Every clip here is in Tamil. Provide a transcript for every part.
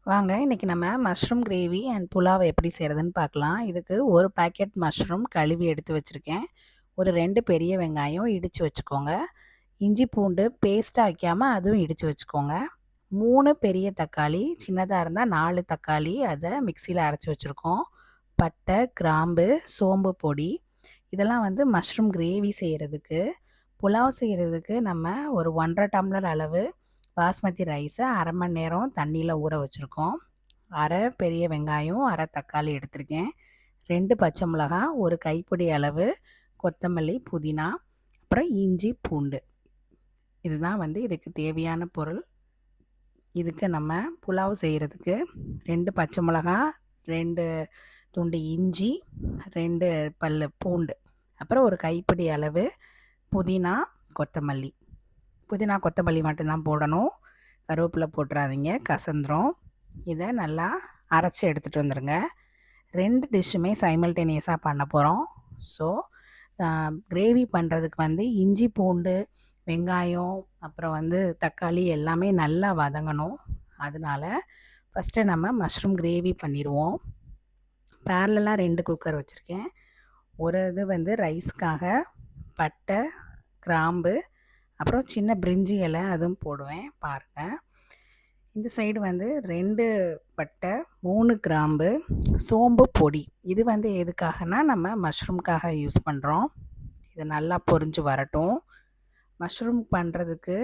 வாங்க இன்னைக்கு நம்ம மஷ்ரூம் கிரேவி அண்ட் புலாவ் எப்படி செய்கிறதுன்னு பார்க்கலாம். இதுக்கு ஒரு பாக்கெட் மஷ்ரூம் கழுவி எடுத்து வச்சுருக்கேன். ஒரு 2 பெரிய வெங்காயம் இடித்து வச்சுக்கோங்க. இஞ்சி பூண்டு பேஸ்ட்டாக வைக்காமல் அதுவும் இடித்து வச்சுக்கோங்க. 3 பெரிய தக்காளி, சின்னதாக இருந்தால் 4 தக்காளி அதை மிக்சியில் அரைச்சி வச்சுருக்கோம். பட்டை, கிராம்பு, சோம்பு பொடி இதெல்லாம் வந்து மஷ்ரூம் கிரேவி செய்கிறதுக்கு. புலாவ் செய்கிறதுக்கு நம்ம ஒரு 1½ டம்ளர் அளவு பாஸ்மதி ரைஸை அரை மணி நேரம் தண்ணியில் ஊற வச்சுருக்கோம். அரை பெரிய வெங்காயம், அரை தக்காளி எடுத்திருக்கேன். 2 பச்சை மிளகாய், ஒரு கைப்பிடி அளவு கொத்தமல்லி, புதினா, அப்புறம் இஞ்சி பூண்டு. இதுதான் வந்து இதுக்கு தேவையான பொருள். இதுக்கு நம்ம புலாவ் செய்கிறதுக்கு 2 பச்சை மிளகாய், 2 துண்டு இஞ்சி, 2 பல் பூண்டு, அப்புறம் ஒரு கைப்பிடி அளவு புதினா, கொத்தமல்லி. புதினா கொத்தமல்லி மட்டும்தான் போடணும். கருவேப்பிலை போட்டுறாதீங்க, கசந்துரும். இதை நல்லா அரைச்சி எடுத்துகிட்டு வந்துடுங்க. 2 டிஷ்ஷுமே சைமல்டேனியஸாக பண்ண போகிறோம். ஸோ கிரேவி பண்ணுறதுக்கு வந்து இஞ்சி பூண்டு வெங்காயம் அப்புறம் வந்து தக்காளி எல்லாமே நல்லா வதங்கணும். அதனால் ஃபஸ்ட்டு நம்ம மஷ்ரூம் கிரேவி பண்ணிடுவோம். பேரலாக 2 குக்கர் வச்சுருக்கேன். ஒரு இது வந்து ரைஸ்க்காக பட்டை, கிராம்பு, அப்புறம் சின்ன பிரிஞ்சி இலை அதுவும் போடுவேன் பாருங்கள். இந்த சைடு வந்து 2 பட்டை, 3 கிராம்பு, சோம்பு பொடி. இது வந்து எதுக்காகனா நம்ம மஷ்ரூம்காக யூஸ் பண்ணுறோம். இது நல்லா பொரிஞ்சு வரட்டும். மஷ்ரூம் பண்ணுறதுக்கு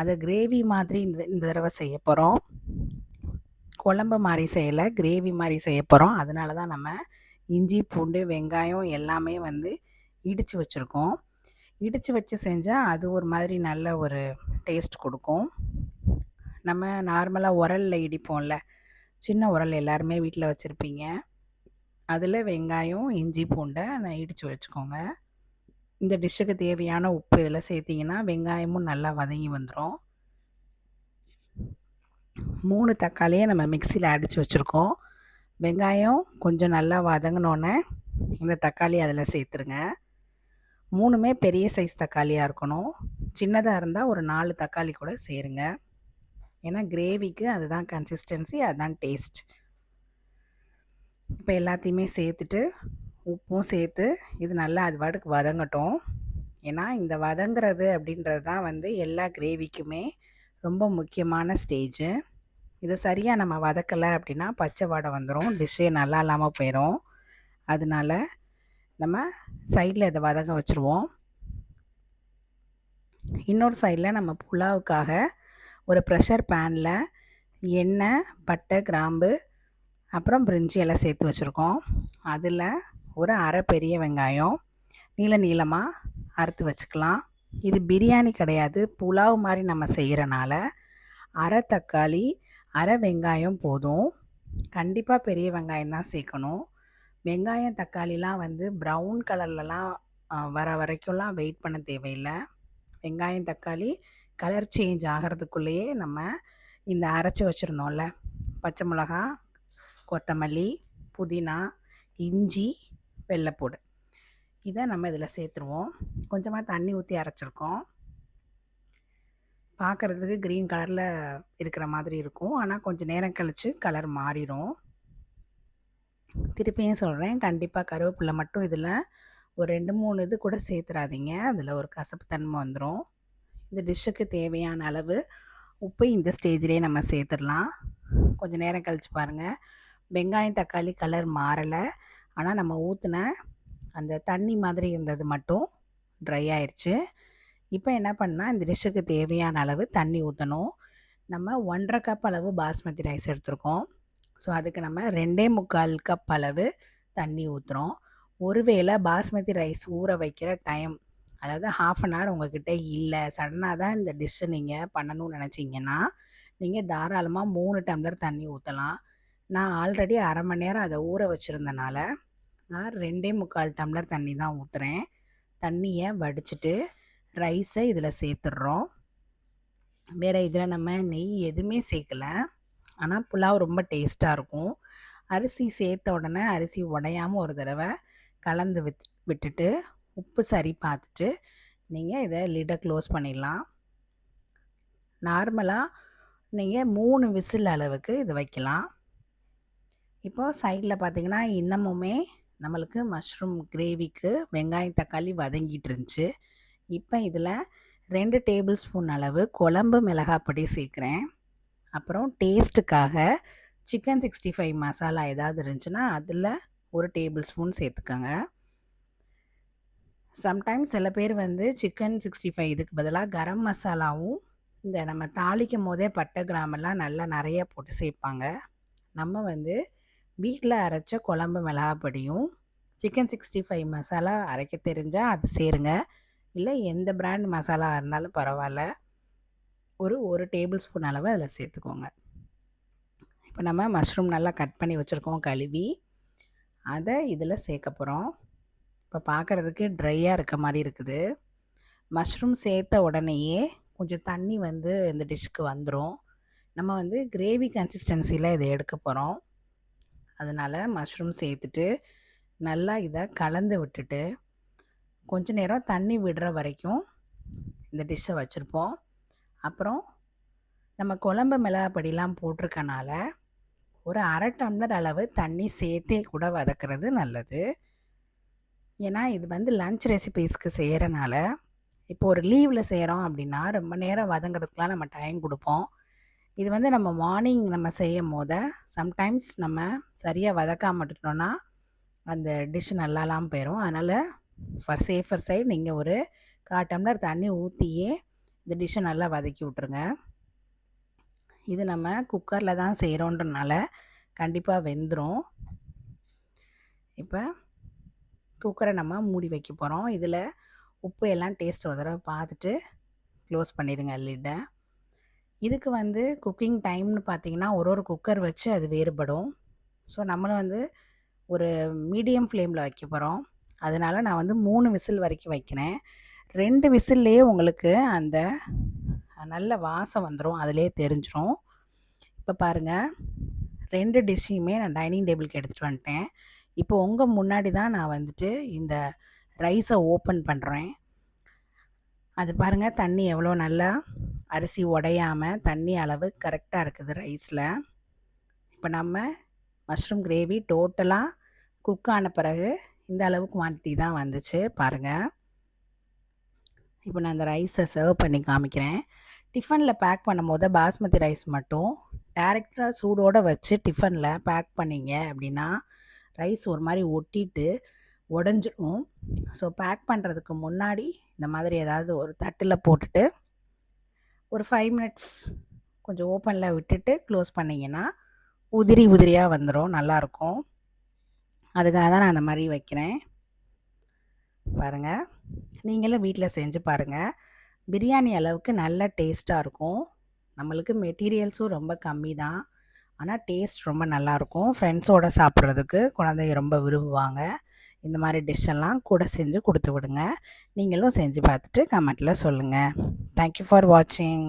அதை கிரேவி மாதிரி இந்த தடவை செய்ய போகிறோம். குழம்பு மாதிரி செய்யலை, கிரேவி மாதிரி செய்ய போகிறோம். அதனால தான் நம்ம இஞ்சி பூண்டு வெங்காயம் எல்லாமே வந்து இடித்து வச்சுருக்கோம். இடித்து வச்சு செஞ்சால் அது ஒரு மாதிரி நல்ல ஒரு டேஸ்ட் கொடுக்கும். நம்ம நார்மலாக உரலில் இடிப்போம்ல, சின்ன உரல் எல்லாருமே வீட்டில் வச்சுருப்பீங்க. அதில் வெங்காயம் இஞ்சி பூண்டை நான் இடித்து வச்சுக்கோங்க. இந்த டிஷ்ஷுக்கு தேவையான உப்பு இதில் சேர்த்திங்கன்னா வெங்காயமும் நல்லா வதங்கி வந்துடும். 3 தக்காளியை நம்ம மிக்சியில் அடித்து வச்சுருக்கோம். வெங்காயம் கொஞ்சம் நல்லா வதங்கினோன்னே இந்த தக்காளி அதில் சேர்த்துருங்க. 3மே பெரிய சைஸ் தக்காளியாக இருக்கணும். சின்னதாக இருந்தால் ஒரு 4 தக்காளி கூட சேருங்க. ஏன்னா கிரேவிக்கு அதுதான் கன்சிஸ்டன்சி, அதுதான் டேஸ்ட். இப்போ எல்லாத்தையுமே சேர்த்துட்டு உப்பும் சேர்த்து இது நல்லா அது பாட்டுக்கு வதங்கட்டும். ஏன்னா இந்த வதங்கிறது அப்படின்றது தான் வந்து எல்லா கிரேவிக்குமே ரொம்ப முக்கியமான ஸ்டேஜு. இதை சரியாக நம்ம வதக்கலை அப்படின்னா பச்சை வாடை வந்துடும், டிஷ்ஷே நல்லா இல்லாமல் போயிடும். அதனால நம்ம சைடில் இதை வதங்க வச்சுருவோம். இன்னொரு சைடில் நம்ம புலாவுக்காக ஒரு ப்ரெஷர் பேனில் எண்ணெய், பட்டை, கிராம்பு, அப்புறம் பிரிஞ்சி எல்லாம் சேர்த்து வச்சுருக்கோம். அதில் ஒரு அரை பெரிய வெங்காயம் நீளமாக அறுத்து வச்சுக்கலாம். இது பிரியாணி கிடையாது, புலாவ் மாதிரி நம்ம செய்கிறனால அரை தக்காளி, அரை வெங்காயம் போதும். கண்டிப்பாக பெரிய வெங்காயம் தான் சேர்க்கணும். வெங்காயம் தக்காளிலாம் வந்து ப்ரௌன் கலர்லலாம் வர வரைக்கும்லாம் வெயிட் பண்ண தேவையில்லை. வெங்காயம் தக்காளி கலர் சேஞ்ச் ஆகிறதுக்குள்ளேயே நம்ம இந்த அரைச்சி வச்சுருந்தோம்ல பச்சை மிளகா, கொத்தமல்லி, புதினா, இஞ்சி, வெள்ளைப்பூடு, இதை நம்ம இதில் சேர்த்துருவோம். கொஞ்சமாக தண்ணி ஊற்றி அரைச்சிருக்கோம். பார்க்குறதுக்கு க்ரீன் கலரில் இருக்கிற மாதிரி இருக்கும், ஆனால் கொஞ்சம் நேரம் கழித்து கலர் மாறிடும். திருப்பியும் சொல்கிறேன், கண்டிப்பாக கருவேப்பிலை மட்டும் இதில் ஒரு 2-3 இது கூட சேர்த்துறாதீங்க, அதில் ஒரு கசப்பு தன்மை வந்துடும். இந்த டிஷ்ஷுக்கு தேவையான அளவு உப்பு இந்த ஸ்டேஜ்லேயே நம்ம சேர்த்துடலாம். கொஞ்சம் நேரம் கழித்து பாருங்கள், வெங்காயம் தக்காளி கலர் மாறலை, ஆனால் நம்ம ஊற்றின அந்த தண்ணி மாதிரி இருந்தது மட்டும் ட்ரை ஆயிடுச்சு. இப்போ என்ன பண்ணால் இந்த டிஷ்ஷுக்கு தேவையான அளவு தண்ணி ஊற்றணும். நம்ம 1½ கப் அளவு பாஸ்மதி ரைஸ் எடுத்துருக்கோம். ஸோ அதுக்கு நம்ம 2¼ கப் அளவு தண்ணி ஊற்றுறோம். ஒருவேளை பாஸ்மதி ரைஸ் ஊற வைக்கிற டைம், அதாவது 1/2 அன் ஹவர் உங்கள்கிட்ட இல்லை, சடனாக தான் இந்த டிஷ்ஷை நீங்கள் பண்ணணும்னு நினச்சிங்கன்னா நீங்கள் தாராளமாக 3 டம்ளர் தண்ணி ஊற்றலாம். நான் ஆல்ரெடி அரை மணி நேரம் அதை ஊற வச்சுருந்தனால நான் 2¼ டம்ளர் தண்ணி தான் ஊற்றுறேன். தண்ணியை வடிச்சிட்டு ரைஸை இதில் சேர்த்துட்றோம். வேறு இதில் நம்ம நெய் எதுவுமே சேர்க்கலை, ஆனால் புலாவ் ரொம்ப டேஸ்ட்டாக இருக்கும். அரிசி சேர்த்த உடனே அரிசி உடையாமல் ஒரு தடவை கலந்து விட்டுட்டு உப்பு சரி பார்த்துட்டு நீங்கள் இதை லிட்டை க்ளோஸ் பண்ணிடலாம். நார்மலாக நீங்கள் 3 விசில் அளவுக்கு இது வைக்கலாம். இப்போது சைடில் பார்த்தீங்கன்னா இன்னமுமே நம்மளுக்கு மஷ்ரூம் கிரேவிக்கு வெங்காயம் தக்காளி வதங்கிட்டு இருந்துச்சு. இப்போ இதில் 2 டேபிள் ஸ்பூன் அளவு குழம்பு மிளகாய் பொடி சேர்க்குறேன். அப்புறம் டேஸ்ட்டுக்காக சிக்கன் 65 மசாலா ஏதாவது இருந்துச்சுன்னா அதில் 1 டேபிள் ஸ்பூன் சேர்த்துக்கோங்க. சம்டைம்ஸ் சில பேர் வந்து சிக்கன் 65 இதுக்கு பதிலாக கரம் மசாலாவும் இந்த நம்ம தாளிக்கும் போதே பட்டை கிராமெல்லாம் நல்லா நிறைய போட்டு சேர்ப்பாங்க. நம்ம வந்து வீட்டில் அரைச்ச குழம்பு மிளகாப்பொடியும் சிக்கன் 65 மசாலா அரைக்க தெரிஞ்சால் அது சேருங்க. இல்லை எந்த பிராண்ட் மசாலா இருந்தாலும் பரவாயில்ல, ஒரு டேபிள் ஸ்பூன் அளவு அதில் சேர்த்துக்கோங்க. இப்போ நம்ம மஷ்ரூம் நல்லா கட் பண்ணி வச்சுருக்கோம் கழுவி, அதை இதில் சேர்க்க போகிறோம். இப்போ பார்க்குறதுக்கு ட்ரையாக இருக்க மாதிரி இருக்குது. மஷ்ரூம் சேர்த்த உடனேயே கொஞ்சம் தண்ணி வந்து இந்த டிஷ்ஷுக்கு வந்துடும். நம்ம வந்து கிரேவி கன்சிஸ்டன்சியில் இதை எடுக்க போகிறோம். அதனால் மஷ்ரூம் சேர்த்துட்டு நல்லா இதை கலந்து விட்டுட்டு கொஞ்ச நேரம் தண்ணி விடுற வரைக்கும் இந்த டிஷ்ஷை வச்சுருப்போம். அப்புறம் நம்ம குழம்பு மிளகாப்பொடிலாம் போட்டிருக்கனால ஒரு 1/2 டம்ளர் அளவு தண்ணி சேர்த்தே கூட வதக்கிறது நல்லது. ஏன்னா இது வந்து லன்ச் ரெசிபீஸ்க்கு செய்கிறனால, இப்போ ஒரு லீவில் செய்கிறோம் அப்படின்னா ரொம்ப நேரம் வதங்கிறதுக்கெலாம் நம்ம டைம் கொடுப்போம். இது வந்து நம்ம மார்னிங் நம்ம செய்யும் போது சம்டைம்ஸ் நம்ம சரியாக வதக்காம விட்டுட்டோன்னா அந்த டிஷ் நல்லாலாம் போயிடும். அதனால் ஃபார் சேஃபர் சைடு நீங்கள் ஒரு 1/4 டம்ளர் தண்ணி ஊற்றியே இந்த டிஷ்ஷை நல்லா வதக்கி விட்ருங்க. இது நம்ம குக்கரில் தான் செய்கிறோன்றனால கண்டிப்பாக வெந்துடும். இப்போ குக்கரை நம்ம மூடி வைக்க போகிறோம். இதில் உப்பு எல்லாம் டேஸ்ட் ஒரு தடவை பார்த்துட்டு க்ளோஸ் பண்ணிடுங்க லிட்டை. இதுக்கு வந்து குக்கிங் டைம்னு பார்த்திங்கன்னா ஒரு குக்கர் வச்சு அது வேறுபடும். ஸோ நம்மளும் வந்து ஒரு மீடியம் ஃப்ளேமில் வைக்க போகிறோம். அதனால் நான் வந்து 3 விசில் வரைக்கும் வைக்கிறேன். 2 விசில்லையே உங்களுக்கு அந்த நல்ல வாசம் வந்துடும், அதிலே தெரிஞ்சிடும். இப்போ பாருங்கள், 2 டிஷ்ஷையுமே நான் டைனிங் டேபிளுக்கு எடுத்துகிட்டு வந்துட்டேன். இப்போ உங்கள் முன்னாடி தான் நான் வந்துட்டு இந்த ரைஸை ஓப்பன் பண்ணுறேன். அது பாருங்கள், தண்ணி எவ்வளோ நல்லா அரிசி உடையாமல் தண்ணி அளவு கரெக்டாக இருக்குது ரைஸில். இப்போ நம்ம மஷ்ரூம் கிரேவி டோட்டலாக குக் ஆன பிறகு இந்த அளவு குவான்டிட்டி தான் வந்துச்சு பாருங்கள். இப்போ நான் அந்த ரைஸை சர்வ் பண்ணி காமிக்கிறேன். டிஃபனில் பேக் பண்ணும் போது பாஸ்மதி ரைஸ் மட்டும் டேரெக்டாக சூடோடு வச்சு டிஃபனில் பேக் பண்ணிங்க அப்படின்னா ரைஸ் ஒரு மாதிரி ஒட்டிட்டு உடஞ்சிடும். ஸோ பேக் பண்ணுறதுக்கு முன்னாடி இந்த மாதிரி ஏதாவது ஒரு தட்டில் போட்டுட்டு ஒரு 5 மினிட்ஸ் கொஞ்சம் ஓப்பனில் விட்டுட்டு க்ளோஸ் பண்ணிங்கன்னா உதிரி உதிரியாக வந்துடும், நல்லாயிருக்கும். அதுக்காக தான் நான் அந்த மாதிரி வைக்கிறேன். பாருங்கள், நீங்களும் வீட்டில் செஞ்சு பாருங்கள். பிரியாணி அளவுக்கு நல்ல டேஸ்ட்டாக இருக்கும். நம்மளுக்கு மெட்டீரியல்ஸும் ரொம்ப கம்மி தான், ஆனால் டேஸ்ட் ரொம்ப நல்லாயிருக்கும். ஃப்ரெண்ட்ஸோடு சாப்பிட்றதுக்கு குழந்தைங்க ரொம்ப விரும்புவாங்க. இந்த மாதிரி டிஷ்ஷெல்லாம் கூட செஞ்சு கொடுத்து விடுங்க. நீங்களும் செஞ்சு பார்த்துட்டு கமெண்ட்டில் சொல்லுங்கள். தேங்க்யூ ஃபார் வாட்சிங்.